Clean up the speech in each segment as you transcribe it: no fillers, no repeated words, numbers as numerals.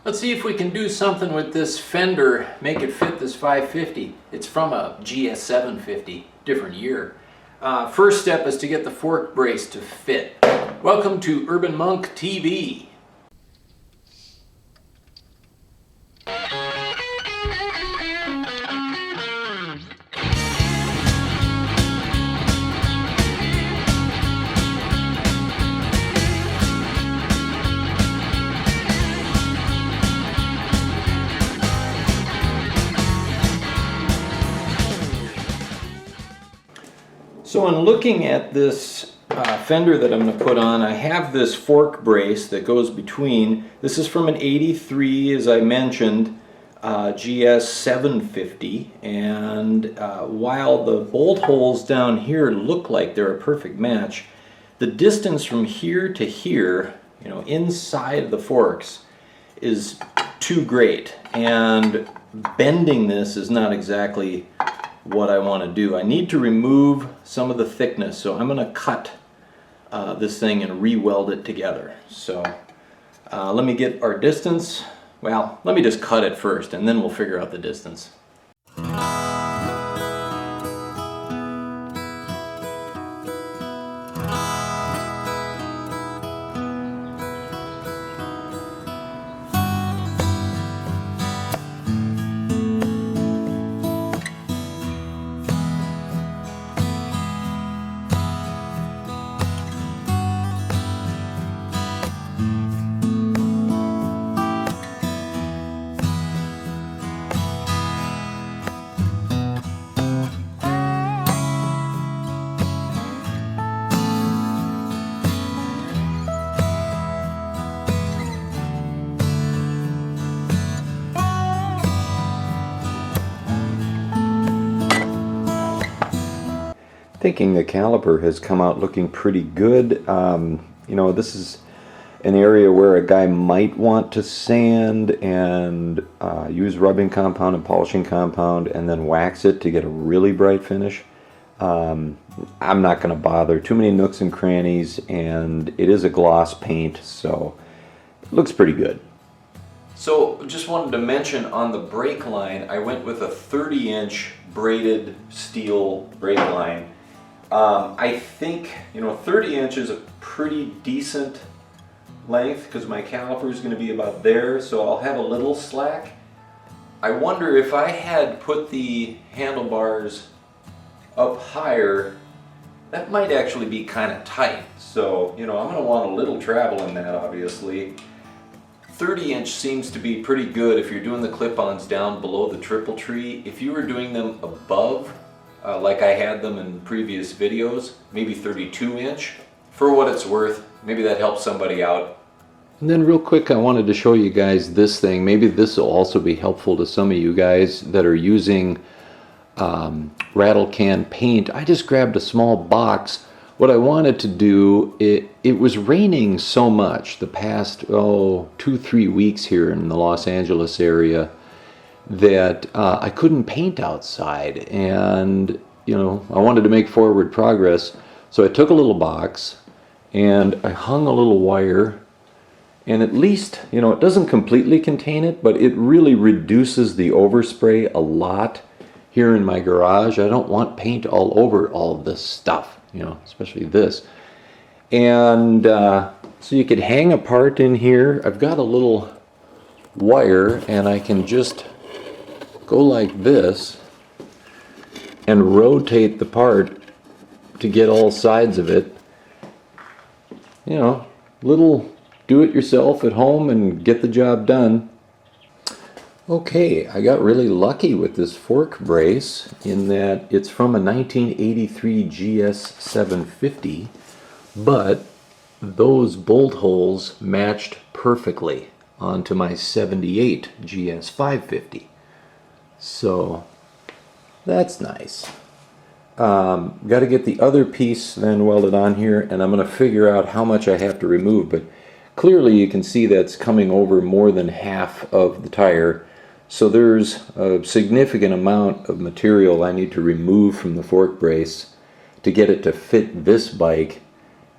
Let's see if we can do something with this fender, make it fit this 550. It's from a GS750, different year. First step is to get the fork brace to fit. Welcome to Urban Monk TV. So in looking at this fender that I'm going to put on, I have this fork brace that goes between. This is from an 83, as I mentioned, GS550, and while the bolt holes down here look like they're a perfect match, the distance from here to here, you know, inside the forks is too great, and bending this is not exactly what I want to do. I need to remove some of the thickness, so I'm going to cut this thing and re-weld it together. So let me get our distance. Well, let me just cut it first and then we'll figure out the distance. Thinking the caliper has come out looking pretty good. You know, this is an area where a guy might want to sand and use rubbing compound and polishing compound and then wax it to get a really bright finish. I'm not going to bother. Too many nooks and crannies, and it is a gloss paint, so it looks pretty good. So just wanted to mention, on the brake line, I went with a 30-inch braided steel brake line. I think, you know, 30 inches is a pretty decent length because my caliper is going to be about there, so I'll have a little slack. I wonder if I had put the handlebars up higher, that might actually be kind of tight. So, you know, I'm going to want a little travel in that, obviously. 30-inch seems to be pretty good if you're doing the clip-ons down below the triple tree. If you were doing them above, like I had them in previous videos, maybe 32-inch. For what it's worth, maybe that helps somebody out. And then real quick, I wanted to show you guys this thing. Maybe this will also be helpful to some of you guys that are using rattle can paint. I just grabbed a small box. What I wanted to do, it was raining so much the past 2-3 weeks here in the Los Angeles area that I couldn't paint outside, and you know, I wanted to make forward progress, so I took a little box and I hung a little wire, and at least, you know, it doesn't completely contain it, but it really reduces the overspray a lot here in my garage. I don't want paint all over all of this stuff, you know, especially this. And so you could hang a part in here. I've got a little wire, and I can just go like this and rotate the part to get all sides of it. You know, little do-it-yourself at home and get the job done. Okay, I got really lucky with this fork brace in that it's from a 1983 GS750, but those bolt holes matched perfectly onto my 78 GS550. So that's nice. Got to get the other piece then welded on here, and I'm going to figure out how much I have to remove, but clearly you can see that's coming over more than half of the tire, so there's a significant amount of material I need to remove from the fork brace to get it to fit this bike,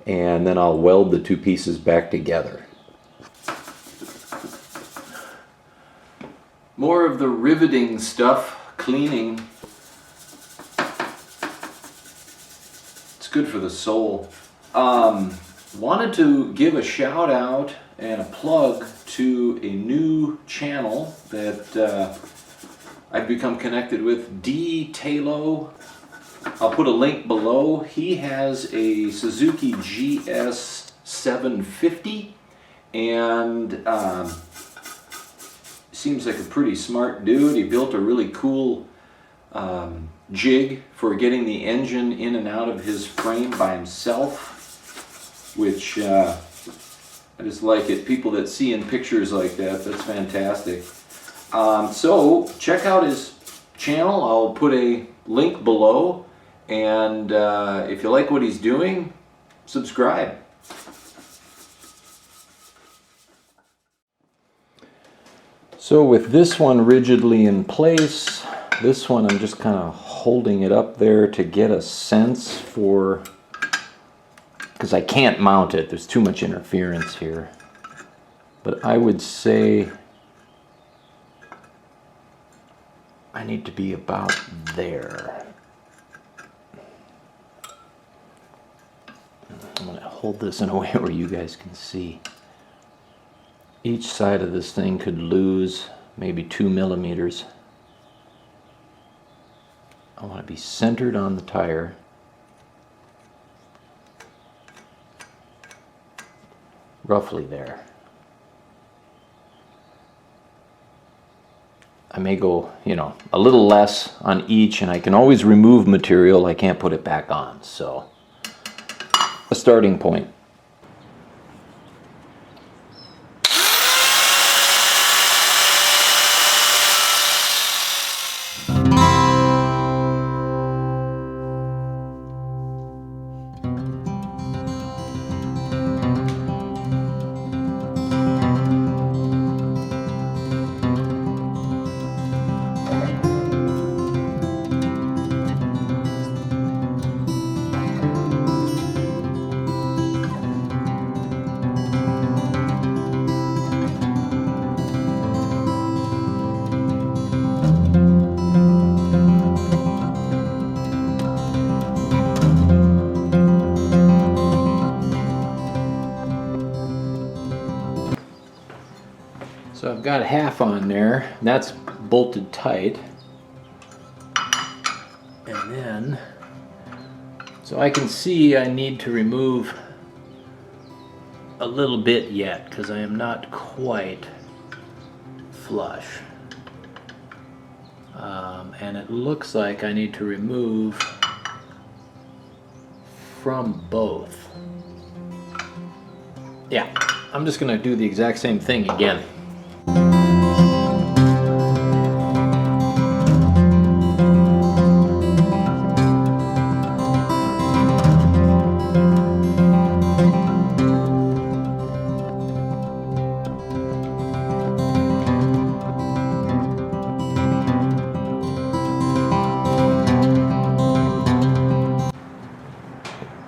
and then I'll weld the two pieces back together. More of the riveting stuff, cleaning. It's good for the soul. Wanted to give a shout out and a plug to a new channel that I've become connected with, D. Talo. I'll put a link below. He has a Suzuki GS550 and seems like a pretty smart dude. He built a really cool jig for getting the engine in and out of his frame by himself, which I just like it. People that see in pictures like that, that's fantastic. So check out his channel. I'll put a link below, and if you like what he's doing, subscribe. So with this one rigidly in place, this one I'm just kind of holding it up there to get a sense for, because I can't mount it, there's too much interference here. But I would say I need to be about there. I'm going to hold this in a way where you guys can see. Each side of this thing could lose maybe 2 millimeters. I want to be centered on the tire. Roughly there. I may go, a little less on each, and I can always remove material. I can't put it back on, so a starting point. So I've got half on there, that's bolted tight. And then, so I can see I need to remove a little bit yet, because I am not quite flush. And it looks like I need to remove from both. Yeah, I'm just going to do the exact same thing again.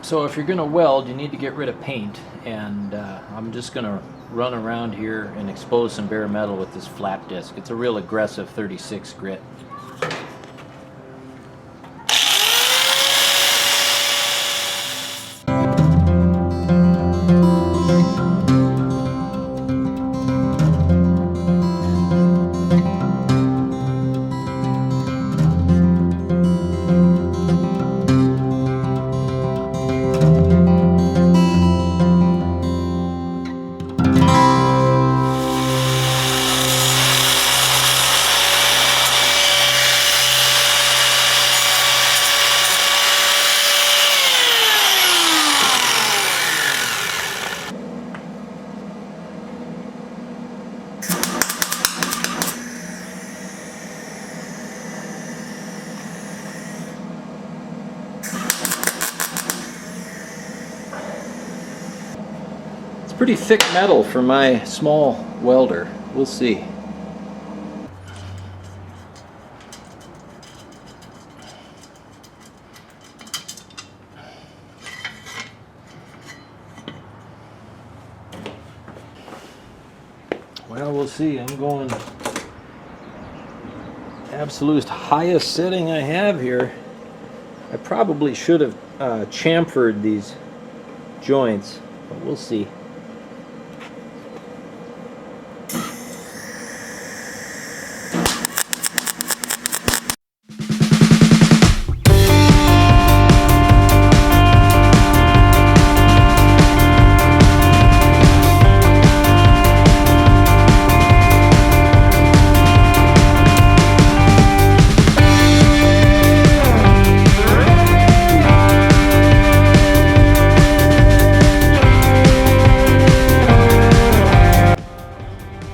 So if you're going to weld, you need to get rid of paint, and I'm just going to run around here and expose some bare metal with this flat disc. It's a real aggressive 36 grit. Pretty thick metal for my small welder. We'll see. Well, we'll see. I'm going absolute highest setting I have here. I probably should have chamfered these joints, but we'll see.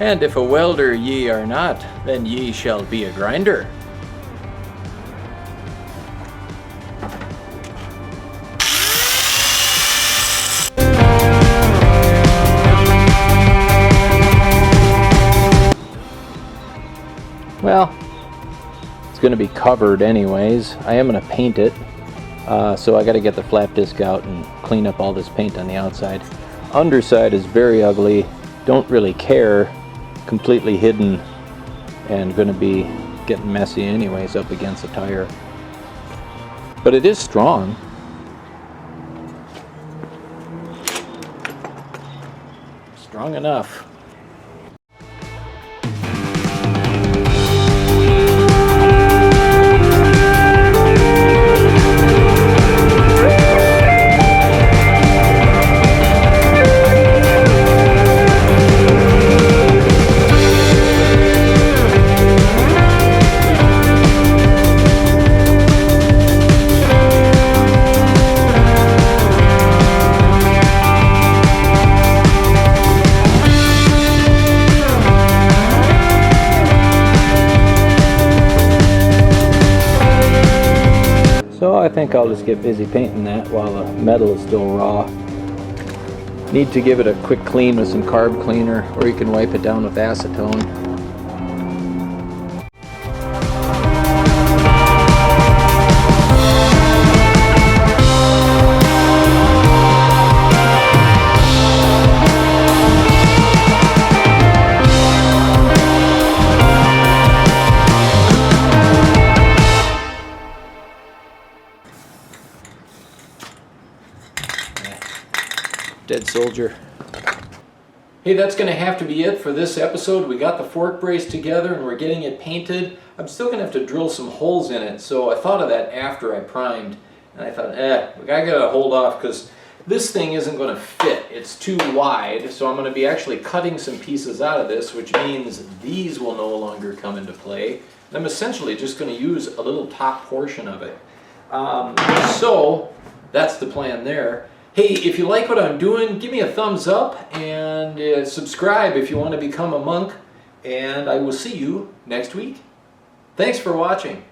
And if a welder ye are not, then ye shall be a grinder. Well, it's going to be covered anyways. I am going to paint it, so I got to get the flap disc out and clean up all this paint on the outside. Underside is very ugly. Don't really care. Completely hidden and going to be getting messy anyways up against the tire. But it is strong. Strong enough. So I think I'll just get busy painting that while the metal is still raw. Need to give it a quick clean with some carb cleaner, or you can wipe it down with acetone. Dead soldier. Hey, that's going to have to be it for this episode. We got the fork brace together and we're getting it painted. I'm still going to have to drill some holes in it, so I thought of that after I primed. And I thought, I got to hold off because this thing isn't going to fit. It's too wide, so I'm going to be actually cutting some pieces out of this, which means these will no longer come into play. And I'm essentially just going to use a little top portion of it. So that's the plan there. Hey, if you like what I'm doing, give me a thumbs up and subscribe if you want to become a monk. And I will see you next week. Thanks for watching.